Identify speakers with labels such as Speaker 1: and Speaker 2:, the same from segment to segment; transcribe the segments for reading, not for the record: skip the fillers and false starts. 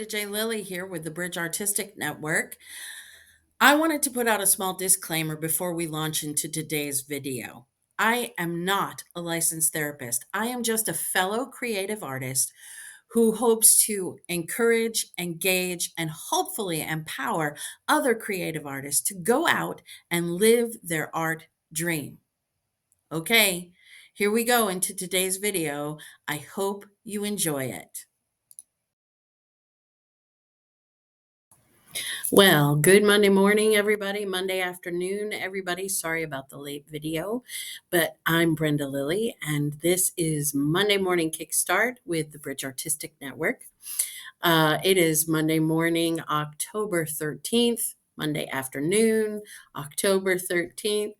Speaker 1: Brenda J. Lilly here with the Bridge Artistic Network. I wanted to put out a small disclaimer before we launch into today's video. I am not a licensed therapist. I am just a fellow creative artist who hopes to encourage, engage, and hopefully empower other creative artists to go out and live their art dream. Okay, here we go into today's video. I hope you enjoy it. Well, good Monday morning, everybody. Monday afternoon, everybody. Sorry about the late video, but I'm Brenda Lilly, and this is Monday Morning Kickstart with the Bridge Artistic Network. It is Monday morning, October 13th, Monday afternoon, October 13th.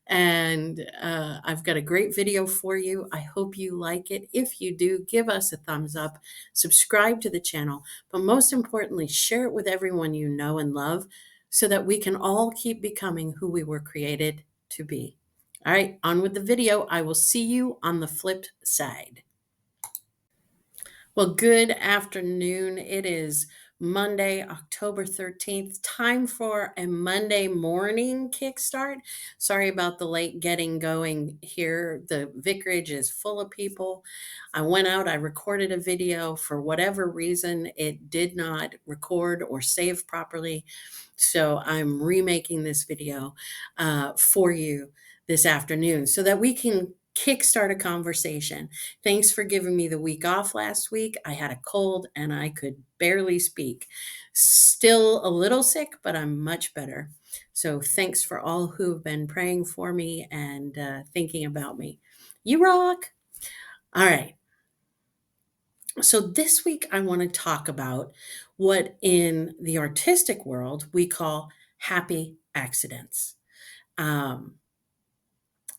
Speaker 1: And I've got a great video for you. I hope you like it. If you do, give us a thumbs up, subscribe to the channel, but most importantly, share it with everyone you know and love so that we can all keep becoming who we were created to be. All right, on with the video. I will see you on the flip side. Well, good afternoon. It is Monday, October 13th. Time for a Monday morning kickstart. Sorry about the late getting going here. The vicarage is full of people. I went out, I recorded a video. For whatever reason, it did not record or save properly. So I'm remaking this video for you this afternoon so that we can kickstart a conversation. Thanks for giving me the week off last week. I had a cold and I could barely speak. Still a little sick, but I'm much better. So thanks for all who've been praying for me and thinking about me. You rock. All right. So this week I want to talk about what in the artistic world we call happy accidents. Um,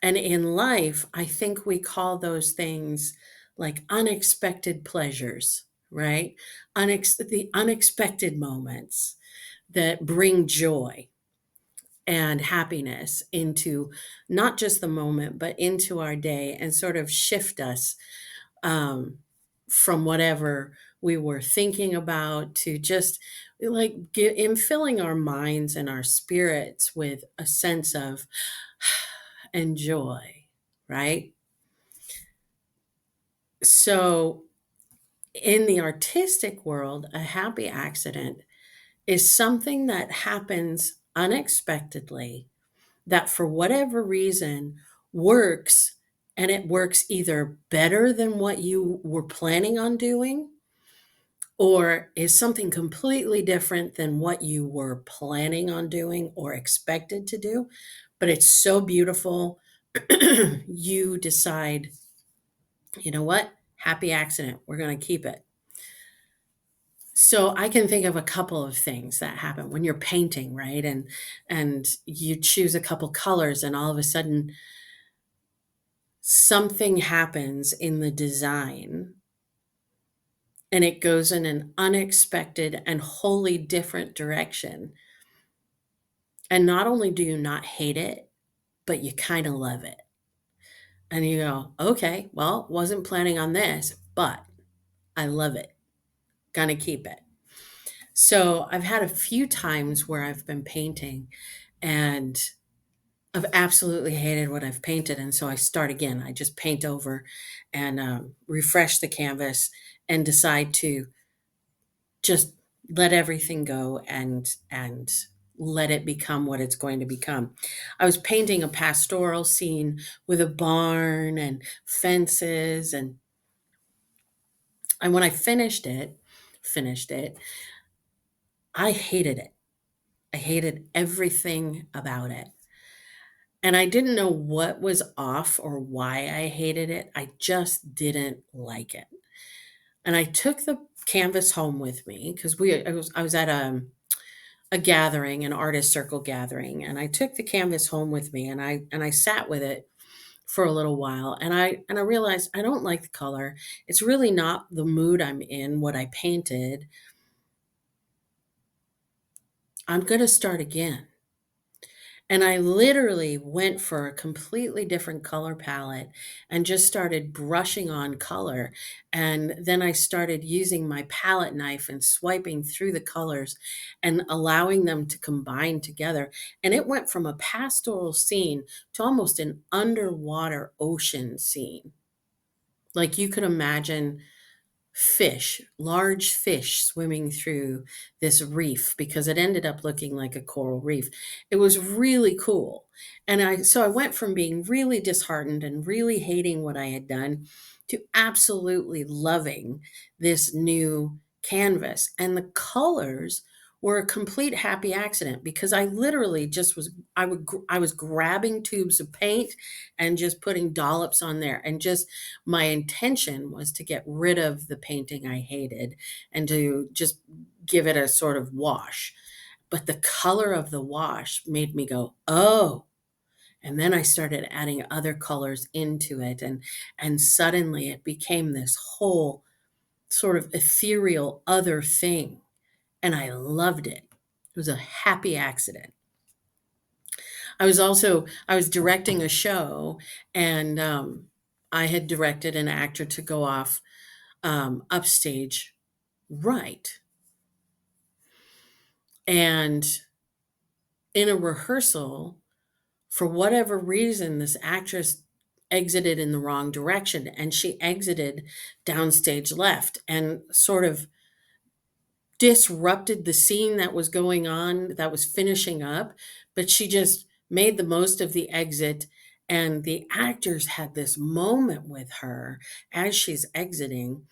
Speaker 1: And in life, I think we call those things like unexpected pleasures, right? The unexpected moments that bring joy and happiness into not just the moment, but into our day and sort of shift us um, from whatever we were thinking about to just like in filling our minds and our spirits with a sense of and joy, right? So, in the artistic world, a happy accident is something that happens unexpectedly that, for whatever reason, works, and it works either better than what you were planning on doing or is something completely different than what you were planning on doing or expected to do. But it's so beautiful. You decide, you know what? Happy accident. We're going to keep it. So I can think of a couple of things that happen when you're painting, right? And you choose a couple colors and all of a sudden something happens in the design and it goes in an unexpected and wholly different direction. And not only do you not hate it, but you kind of love it. And you go, okay, well, wasn't planning on this, but I love it. Gonna keep it. So I've had a few times where I've been painting and I've absolutely hated what I've painted. And so I start again. I just paint over and refresh the canvas and decide to just let everything go and let it become what it's going to become. I was painting a pastoral scene with a barn and fences and when I finished it, I hated it. I hated everything about it. And I didn't know what was off or why I hated it. I just didn't like it. And I took the canvas home with me because I was at a gathering, an artist circle gathering, and I took the canvas home with me and I sat with it for a little while and I realized I don't like the color. It's really not the mood I'm in, what I painted. I'm going to start again. And I literally went for a completely different color palette and just started brushing on color. And then I started using my palette knife and swiping through the colors and allowing them to combine together. And it went from a pastoral scene to almost an underwater ocean scene. Like you could imagine fish, large fish swimming through this reef because it ended up looking like a coral reef. It was really cool. And I went from being really disheartened and really hating what I had done to absolutely loving this new canvas. And the colors were a complete happy accident because I literally just was I was grabbing tubes of paint and just putting dollops on there, and just my intention was to get rid of the painting I hated and to just give it a sort of wash. But the color of the wash made me go, "Oh." And then I started adding other colors into it, and suddenly it became this whole sort of ethereal other thing, and I loved it. It was a happy accident. I was directing a show, and I had directed an actor to go off upstage, right. And in a rehearsal, for whatever reason, this actress exited in the wrong direction, and she exited downstage left and sort of disrupted the scene that was going on, that was finishing up. But she just made the most of the exit. And the actors had this moment with her as she's exiting,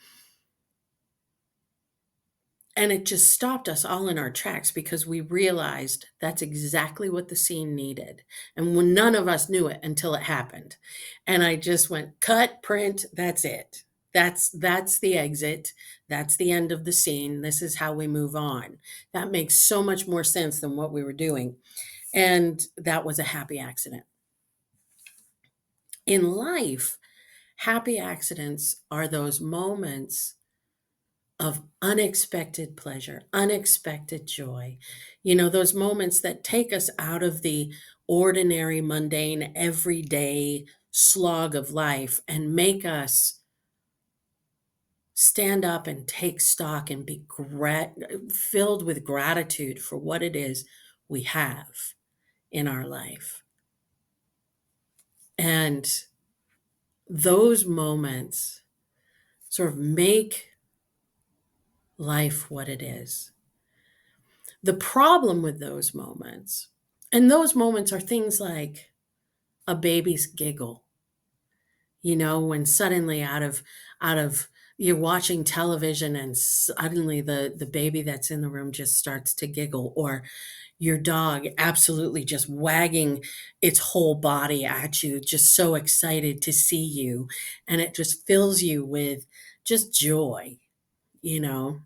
Speaker 1: and it just stopped us all in our tracks because we realized that's exactly what the scene needed. And when none of us knew it until it happened. And I just went, cut, print, that's it. That's the exit. That's the end of the scene. This is how we move on. That makes so much more sense than what we were doing. And that was a happy accident. In life, happy accidents are those moments of unexpected pleasure, unexpected joy. You know, those moments that take us out of the ordinary, mundane, everyday slog of life and make us stand up and take stock and be filled with gratitude for what it is we have in our life. And those moments sort of make life what it is. The problem with those moments, and those moments are things like a baby's giggle, you know, when suddenly out of you're watching television and suddenly the baby that's in the room just starts to giggle, or your dog absolutely just wagging its whole body at you, just so excited to see you, and it just fills you with just joy, you know.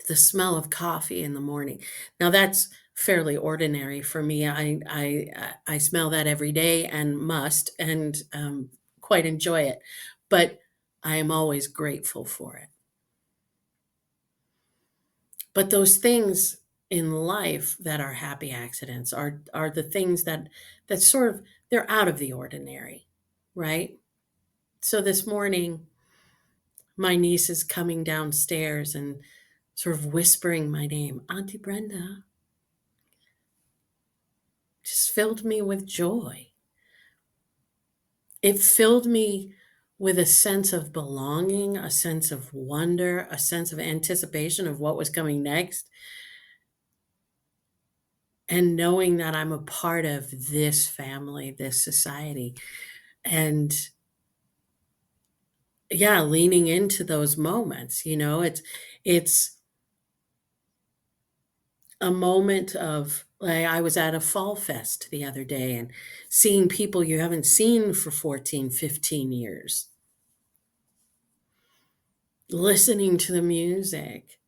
Speaker 1: The smell of coffee in the morning. Now that's fairly ordinary for me. I smell that every day and must, and quite enjoy it. But I am always grateful for it. But those things in life that are happy accidents are the things that sort of they're out of the ordinary, right? So this morning, my niece is coming downstairs and sort of whispering my name, Auntie Brenda, just filled me with joy. It filled me with a sense of belonging, a sense of wonder, a sense of anticipation of what was coming next, and knowing that I'm a part of this family, this society. And yeah, leaning into those moments, you know, it's a moment of like I was at a fall fest the other day and seeing people you haven't seen for 14, 15 years, listening to the music,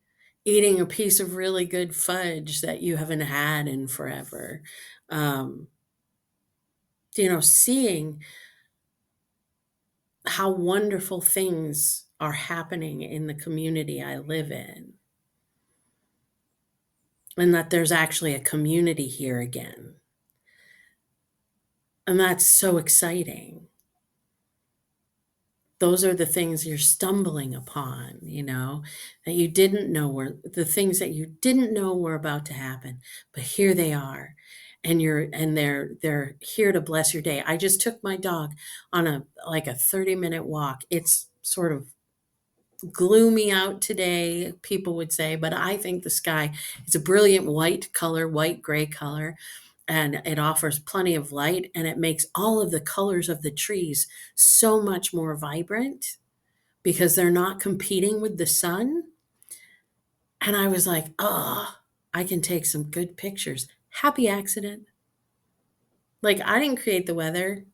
Speaker 1: eating a piece of really good fudge that you haven't had in forever. Um, you know, seeing how wonderful things are happening in the community I live in. and that there's actually a community here again. And that's so exciting. Those are the things you're stumbling upon, that you didn't know were the things that you didn't know were about to happen, but here they are. And they're here to bless your day. I just took my dog on a 30-minute walk. It's sort of gloomy out today, people would say, but I think the sky is a brilliant white color, white gray color, and it offers plenty of light, and it makes all of the colors of the trees so much more vibrant because they're not competing with the sun. And I was like, oh, I can take some good pictures. Happy accident. Like, I didn't create the weather.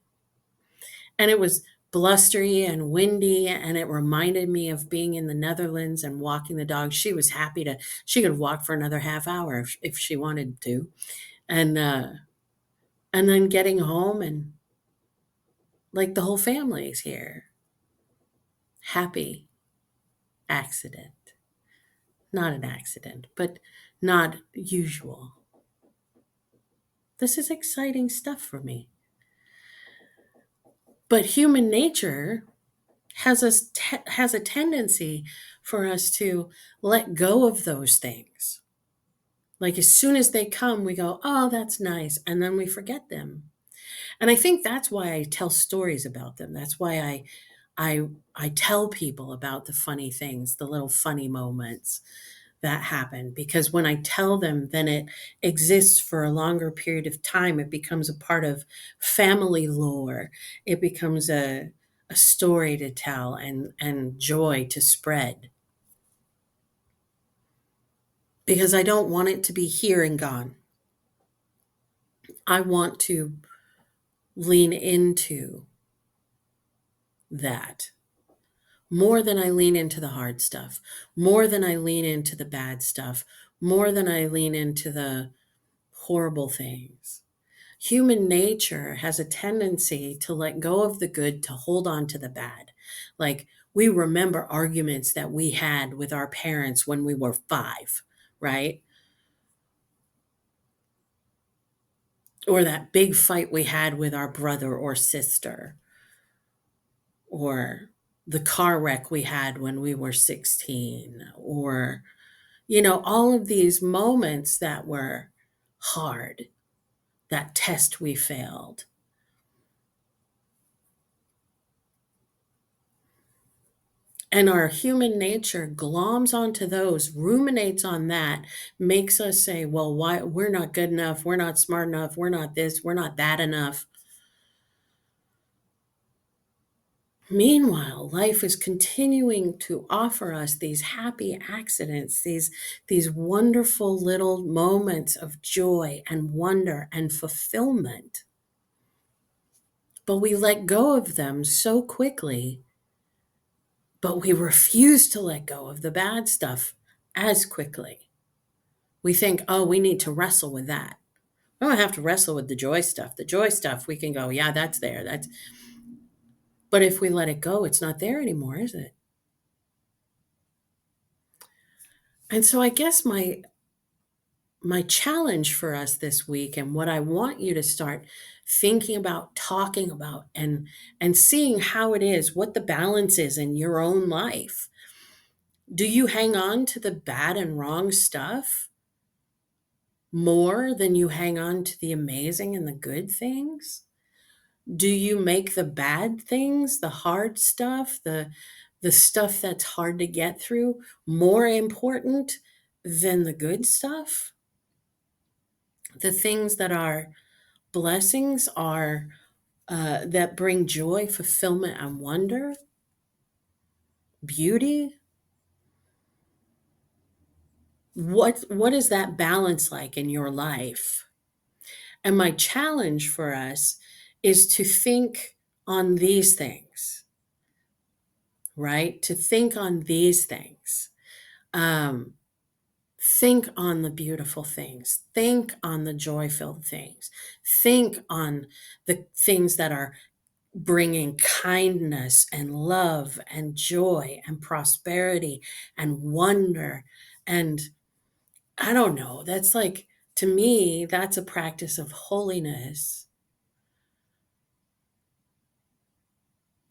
Speaker 1: And it was blustery and windy, and it reminded me of being in the Netherlands and walking the dog. She was happy she could walk for another half hour if she wanted to. And then getting home, and like the whole family's here. Happy accident. Not an accident, but not usual. This is exciting stuff for me. But human nature has a tendency for us to let go of those things. Like, as soon as they come, we go, oh, that's nice. And then we forget them. And I think that's why I tell stories about them. That's why I tell people about the funny things, the little funny moments that happen. Because when I tell them, then it exists for a longer period of time. It becomes a part of family lore. It becomes a story to tell and joy to spread. Because I don't want it to be here and gone. I want to lean into that more than I lean into the hard stuff, more than I lean into the bad stuff, more than I lean into the horrible things. Human nature has a tendency to let go of the good, to hold on to the bad. Like, we remember arguments that we had with our parents when we were 5, right? Or that big fight we had with our brother or sister, or the car wreck we had when we were 16, or, all of these moments that were hard, that test we failed. And our human nature gloms onto those, ruminates on that, makes us say, well, why we're not good enough, we're not smart enough, we're not this, we're not that enough. Meanwhile, life is continuing to offer us these happy accidents, these wonderful little moments of joy and wonder and fulfillment. But we let go of them so quickly, but we refuse to let go of the bad stuff as quickly. We think, oh, we need to wrestle with that. We don't have to wrestle with the joy stuff. The joy stuff, we can go, yeah, that's there. But if we let it go, it's not there anymore, is it? And so I guess my challenge for us this week, and what I want you to start thinking about, talking about, and seeing how it is, what the balance is in your own life. Do you hang on to the bad and wrong stuff more than you hang on to the amazing and the good things? Do you make the bad things, the hard stuff, the stuff that's hard to get through, more important than the good stuff? The things that are blessings, are that bring joy, fulfillment, and wonder, beauty. What is that balance like in your life? And my challenge for us is to think on these things, right? To think on these things. Um, think on the beautiful things. Think on the joy-filled things. Think on the things that are bringing kindness and love and joy and prosperity and wonder and I don't know. That's like, to me, that's a practice of holiness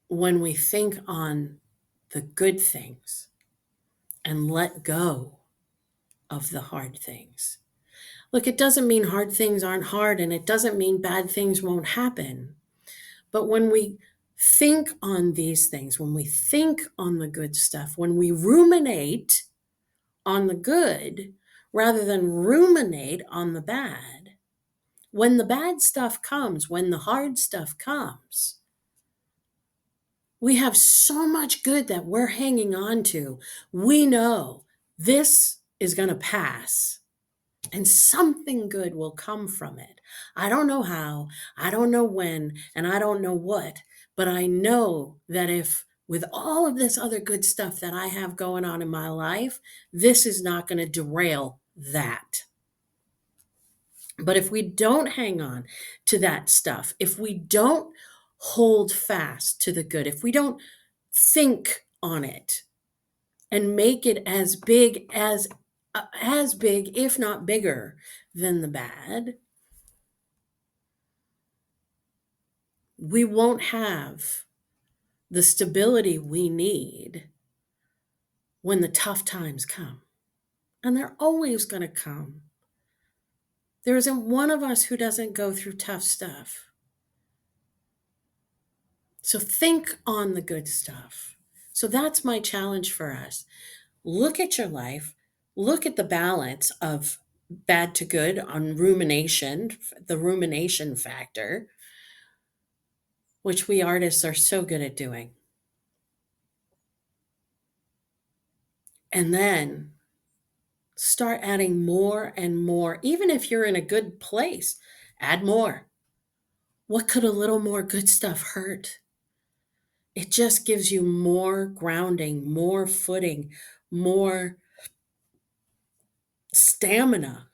Speaker 1: when we think on the good things and let go of the hard things. Look, it doesn't mean hard things aren't hard, and it doesn't mean bad things won't happen. But when we think on these things, when we think on the good stuff, when we ruminate on the good rather than ruminate on the bad, when the bad stuff comes, when the hard stuff comes, we have so much good that we're hanging on to. We know this is going to pass and something good will come from it. I don't know how, I don't know when, and I don't know what, but I know that if with all of this other good stuff that I have going on in my life, this is not going to derail that. But if we don't hang on to that stuff, if we don't hold fast to the good, if we don't think on it and make it as big, if not bigger than the bad, we won't have the stability we need when the tough times come. And they're always going to come. There isn't one of us who doesn't go through tough stuff. So think on the good stuff. So that's my challenge for us. Look at your life, look at the balance of bad to good on rumination, the rumination factor, which we artists are so good at doing. And then start adding more and more. Even if you're in a good place, add more. What could a little more good stuff hurt? It just gives you more grounding, more footing, more stamina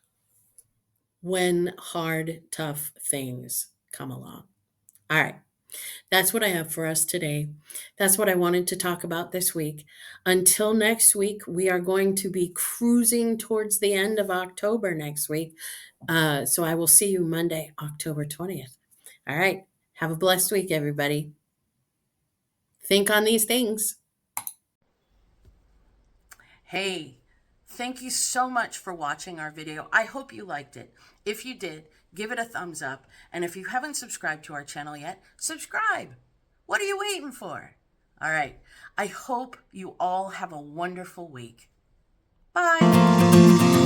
Speaker 1: when hard, tough things come along. All right. That's what I have for us today. That's what I wanted to talk about this week. Until next week, we are going to be cruising towards the end of October next week. So I will see you Monday, October 20th. All right. Have a blessed week, everybody. Think on these things. Hey, thank you so much for watching our video. I hope you liked it. If you did, give it a thumbs up. And if you haven't subscribed to our channel yet, subscribe. What are you waiting for? All right. I hope you all have a wonderful week. Bye.